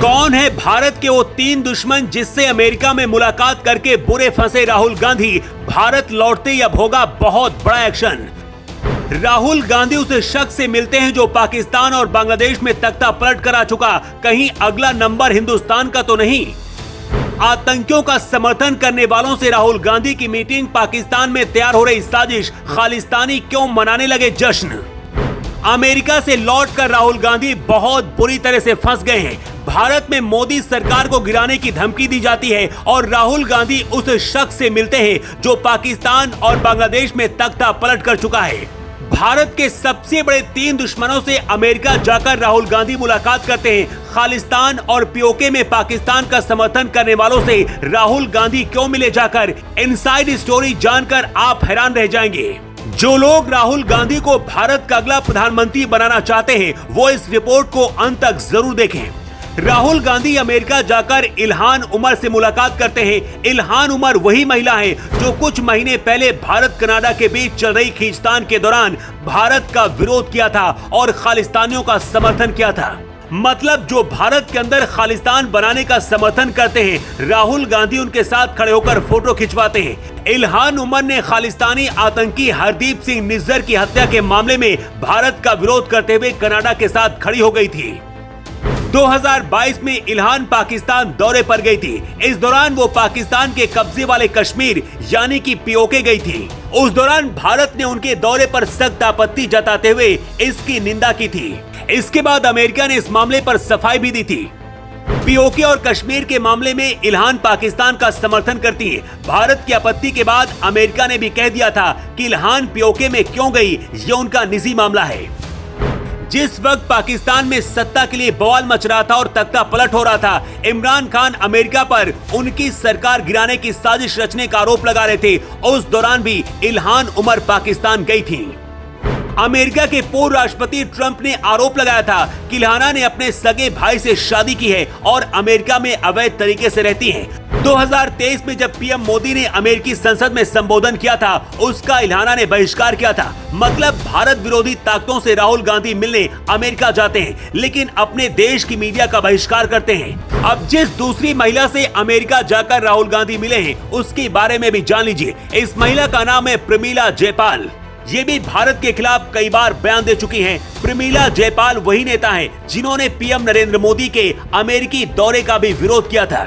कौन है भारत के वो तीन दुश्मन जिससे अमेरिका में मुलाकात करके बुरे फंसे राहुल गांधी? भारत लौटते ही अब होगा बहुत बड़ा एक्शन। राहुल गांधी उस शख्स से मिलते हैं जो पाकिस्तान और बांग्लादेश में तख्ता पलट कर आ चुका। कहीं अगला नंबर हिंदुस्तान का तो नहीं? आतंकियों का समर्थन करने वालों से राहुल गांधी की मीटिंग, पाकिस्तान में तैयार हो रही साजिश, खालिस्तानी क्यों मनाने लगे जश्न? अमेरिका से लौटकर राहुल गांधी बहुत बुरी तरह से फंस गए हैं। भारत में मोदी सरकार को गिराने की धमकी दी जाती है और राहुल गांधी उस शख्स से मिलते हैं जो पाकिस्तान और बांग्लादेश में तख्ता पलट कर चुका है। भारत के सबसे बड़े तीन दुश्मनों से अमेरिका जाकर राहुल गांधी मुलाकात करते हैं। खालिस्तान और पीओके में पाकिस्तान का समर्थन करने वालों से राहुल गांधी क्यों मिले जाकर? इनसाइड स्टोरी जानकर आप हैरान रह जाएंगे। जो लोग राहुल गांधी को भारत का अगला प्रधानमंत्री बनाना चाहते हैं वो इस रिपोर्ट को अंत तक जरूर देखें। राहुल गांधी अमेरिका जाकर इल्हान उमर से मुलाकात करते हैं। इल्हान उमर वही महिला है जो कुछ महीने पहले भारत कनाडा के बीच चल रही खींचतान के दौरान भारत का विरोध किया था और खालिस्तानियों का समर्थन किया था। मतलब जो भारत के अंदर खालिस्तान बनाने का समर्थन करते हैं, राहुल गांधी उनके साथ खड़े होकर फोटो खिंचवाते हैं। इल्हान उमर ने खालिस्तानी आतंकी हरदीप सिंह निज्जर की हत्या के मामले में भारत का विरोध करते हुए कनाडा के साथ खड़ी हो गई थी। 2022 में इल्हान पाकिस्तान दौरे पर गई थी। इस दौरान वो पाकिस्तान के कब्जे वाले कश्मीर यानी कि पीओके गई थी। उस दौरान भारत ने उनके दौरे पर सख्त आपत्ति जताते हुए इसकी निंदा की थी। इसके बाद अमेरिका ने इस मामले पर सफाई भी दी थी। पीओके और कश्मीर के मामले में इल्हान पाकिस्तान का समर्थन करती है। भारत की आपत्ति के बाद अमेरिका ने भी कह दिया था कि इल्हान पीओके में क्यों गई ये उनका निजी मामला है। जिस वक्त पाकिस्तान में सत्ता के लिए बवाल मच रहा था और तख्ता पलट हो रहा था, इमरान खान अमेरिका पर उनकी सरकार गिराने की साजिश रचने का आरोप लगा रहे थे। उस दौरान भी इल्हान उमर पाकिस्तान गई थी। अमेरिका के पूर्व राष्ट्रपति ट्रंप ने आरोप लगाया था कि इल्हाना ने अपने सगे भाई से शादी की है और अमेरिका में अवैध तरीके से रहती हैं। 2023 में जब पीएम मोदी ने अमेरिकी संसद में संबोधन किया था, उसका इल्हाना ने बहिष्कार किया था। मतलब भारत विरोधी ताकतों से राहुल गांधी मिलने अमेरिका जाते हैं लेकिन अपने देश की मीडिया का बहिष्कार करते हैं। अब जिस दूसरी महिला से अमेरिका जाकर राहुल गांधी मिले हैं उसके बारे में भी जान लीजिए। इस महिला का नाम है प्रमीला जयपाल। ये भी भारत के खिलाफ कई बार बयान दे चुकी हैं। प्रमीला जयपाल वही नेता हैं जिन्होंने पीएम नरेंद्र मोदी के अमेरिकी दौरे का भी विरोध किया था।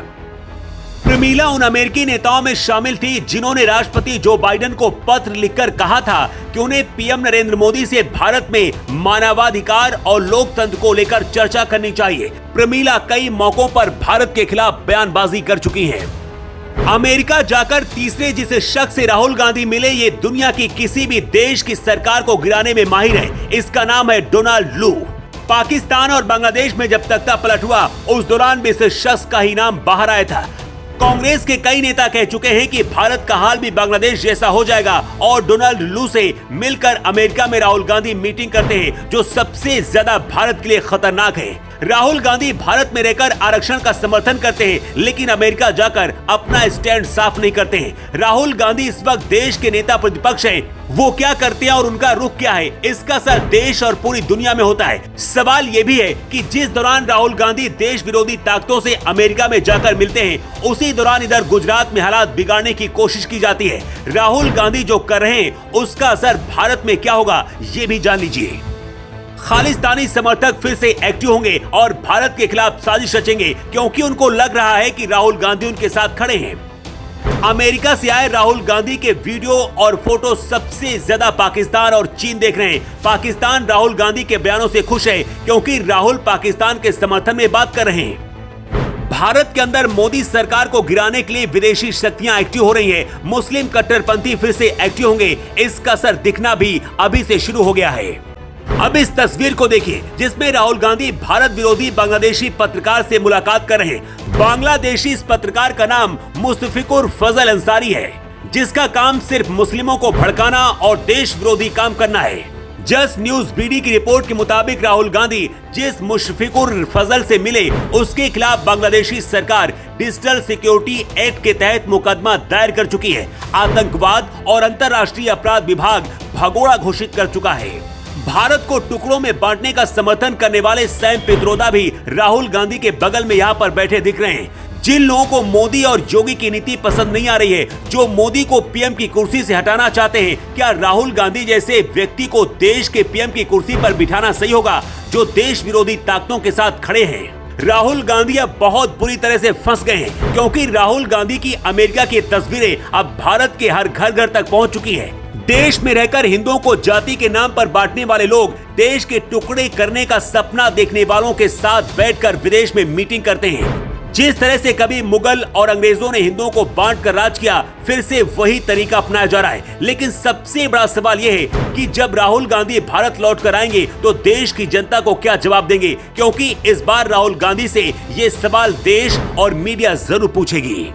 प्रमीला उन अमेरिकी नेताओं में शामिल थी जिन्होंने राष्ट्रपति जो बाइडेन को पत्र लिखकर कहा था कि उन्हें पीएम नरेंद्र मोदी से भारत में मानवाधिकार और लोकतंत्र को लेकर चर्चा करनी चाहिए। प्रमीला कई मौकों पर भारत के खिलाफ बयानबाजी कर चुकी हैं। अमेरिका जाकर तीसरे जिस शख्स से राहुल गांधी मिले ये दुनिया की किसी भी देश की सरकार को गिराने में माहिर है। इसका नाम है डोनाल्ड लू। पाकिस्तान और बांग्लादेश में जब तख्ता पलट हुआ उस दौरान भी इस शख्स का ही नाम बाहर आया था। कांग्रेस के कई नेता कह चुके हैं कि भारत का हाल भी बांग्लादेश जैसा हो जाएगा और डोनाल्ड लू से मिलकर अमेरिका में राहुल गांधी मीटिंग करते हैं जो सबसे ज्यादा भारत के लिए खतरनाक है। राहुल गांधी भारत में रहकर आरक्षण का समर्थन करते हैं लेकिन अमेरिका जाकर अपना स्टैंड साफ नहीं करते हैं। राहुल गांधी इस वक्त देश के नेता प्रतिपक्ष हैं। वो क्या करते हैं और उनका रुख क्या है, इसका असर देश और पूरी दुनिया में होता है। सवाल ये भी है कि जिस दौरान राहुल गांधी देश विरोधी ताकतों से अमेरिका में जाकर मिलते हैं उसी दौरान इधर गुजरात में हालात बिगाड़ने की कोशिश की जाती है। राहुल गांधी जो कर रहे हैं उसका असर भारत में क्या होगा ये भी जान लीजिए। खालिस्तानी समर्थक फिर से एक्टिव होंगे और भारत के खिलाफ साजिश रचेंगे क्योंकि उनको लग रहा है कि राहुल गांधी उनके साथ खड़े हैं। अमेरिका से आए राहुल गांधी के वीडियो और फोटो सबसे ज्यादा पाकिस्तान और चीन देख रहे हैं। पाकिस्तान राहुल गांधी के बयानों से खुश है क्योंकि राहुल पाकिस्तान के समर्थन में बात कर रहे हैं। भारत के अंदर मोदी सरकार को गिराने के लिए विदेशी शक्तियां एक्टिव हो रही हैं। मुस्लिम कट्टरपंथी फिर से एक्टिव होंगे। इसका असर दिखना भी अभी से शुरू हो गया है। अब इस तस्वीर को देखिए जिसमें राहुल गांधी भारत विरोधी बांग्लादेशी पत्रकार से मुलाकात कर रहे हैं। बांग्लादेशी इस पत्रकार का नाम मुस्तफिकुर फजल अंसारी है जिसका काम सिर्फ मुस्लिमों को भड़काना और देश विरोधी काम करना है। जस्ट न्यूज बीडी की रिपोर्ट के मुताबिक राहुल गांधी जिस मुशफिकुर फजल से मिले उसके खिलाफ बांग्लादेशी सरकार डिजिटल सिक्योरिटी एक्ट के तहत मुकदमा दायर कर चुकी है। आतंकवाद और अंतर्राष्ट्रीय अपराध विभाग भगोड़ा घोषित कर चुका है। भारत को टुकड़ों में बांटने का समर्थन करने वाले सैम पित्रोदा भी राहुल गांधी के बगल में यहाँ पर बैठे दिख रहे हैं। जिन लोगों को मोदी और योगी की नीति पसंद नहीं आ रही है, जो मोदी को पीएम की कुर्सी से हटाना चाहते हैं, क्या राहुल गांधी जैसे व्यक्ति को देश के पीएम की कुर्सी पर बिठाना सही होगा, जो देश विरोधी ताकतों के साथ खड़े हैं? राहुल गांधी अब बहुत बुरी तरह से फंस गए हैं, क्योंकि राहुल गांधी की अमेरिका की तस्वीरें अब भारत के हर घर घर तक पहुंच चुकी है। देश में रहकर हिंदुओं को जाति के नाम पर बांटने वाले लोग देश के टुकड़े करने का सपना देखने वालों के साथ बैठकर विदेश में मीटिंग करते हैं। जिस तरह से कभी मुगल और अंग्रेजों ने हिंदुओं को बांटकर राज किया, फिर से वही तरीका अपनाया जा रहा है। लेकिन सबसे बड़ा सवाल यह है कि जब राहुल गांधी भारत लौट कर आएंगे तो देश की जनता को क्या जवाब देंगे, क्योंकि इस बार राहुल गांधी से ये सवाल देश और मीडिया जरूर पूछेगी।